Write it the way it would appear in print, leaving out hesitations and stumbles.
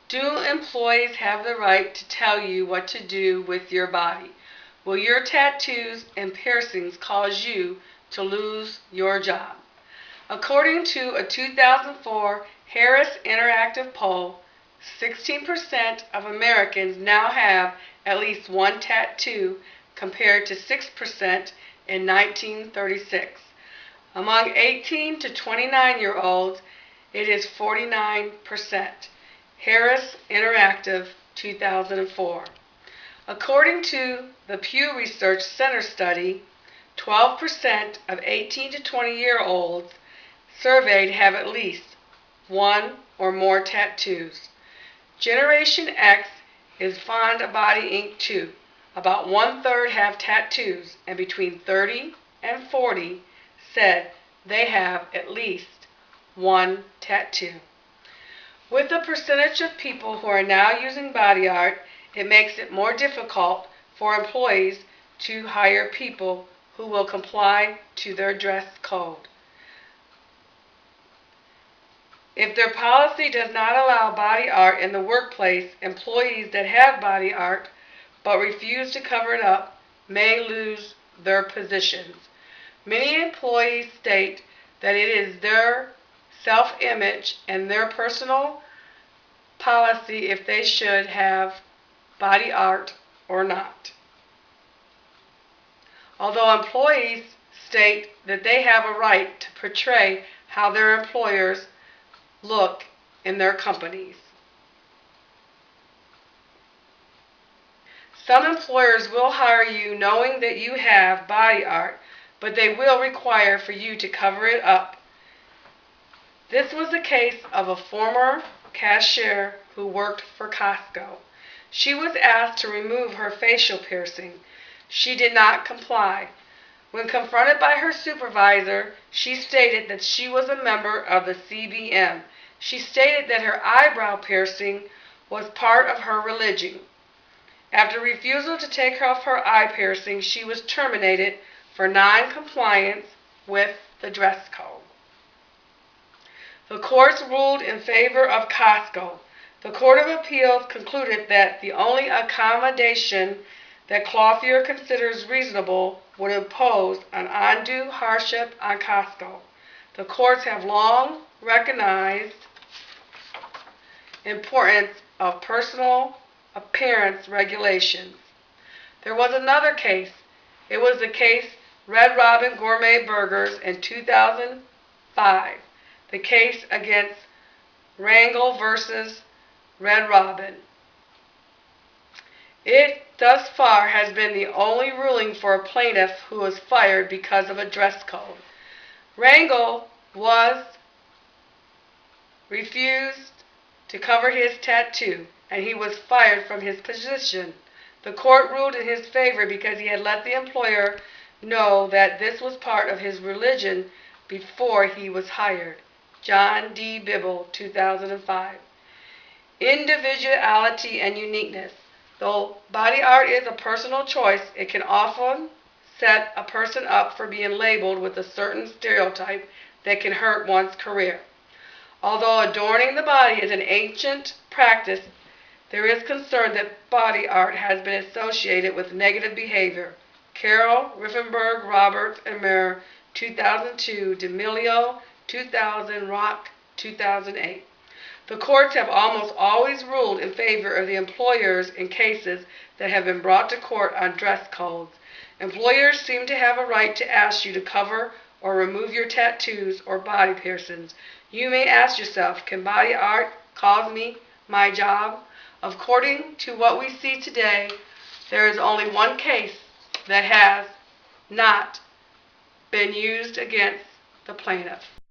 Do employees have the right to tell you what to do with your body? Will your tattoos and piercings cause you to lose your job? According to a 2004 Harris Interactive poll, 16% of Americans now have at least one tattoo compared to 6% in 1936. Among 18 to 29-year-olds, it is 49%. Harris Interactive 2004. According to the Pew Research Center study, 12% of 18 to 20-year-olds surveyed have at least one or more tattoos. Generation X is fond of body ink too. About 1/3 have tattoos, and between 30 and 40 said they have at least one tattoo. With the percentage of people who are now using body art, it makes it more difficult for employees to hire people who will comply to their dress code. If their policy does not allow body art in the workplace, employees that have body art but refuse to cover it up may lose their positions. Many employees state that it is their self-image and their personal policy if they should have body art or not. Although employees state that they have a right to portray how their employers look in their companies. Some employers will hire you knowing that you have body art, but they will require for you to cover it up. This was the case of a former cashier who worked for Costco. She was asked to remove her facial piercing. She did not comply. When confronted by her supervisor, she stated that she was a member of the CBM. She stated that her eyebrow piercing was part of her religion. After refusal to take off her eye piercing, she was terminated for non-compliance with the dress code. The courts ruled in favor of Costco. The Court of Appeals concluded that the only accommodation that Clothier considers reasonable would impose an undue hardship on Costco. The courts have long recognized the importance of personal appearance regulations. There was another case. It was the case Red Robin Gourmet Burgers in 2005. The case against Wrangell versus Red Robin. It thus far has been the only ruling for a plaintiff who was fired because of a dress code. Wrangell refused to cover his tattoo, and he was fired from his position. The court ruled in his favor because he had let the employer know that this was part of his religion before he was hired. John D. Bibble, 2005. Individuality and uniqueness. Though body art is a personal choice, it can often set a person up for being labeled with a certain stereotype that can hurt one's career. Although adorning the body is an ancient practice, there is concern that body art has been associated with negative behavior. Carroll, Riffenberg, Roberts, and Mayer, 2002, D'Amelio, 2000, Rock, 2008. The courts have almost always ruled in favor of the employers in cases that have been brought to court on dress codes. Employers seem to have a right to ask you to cover or remove your tattoos or body piercings. You may ask yourself, can body art cause me my job? According to what we see today, there is only one case that has not been used against the plaintiff.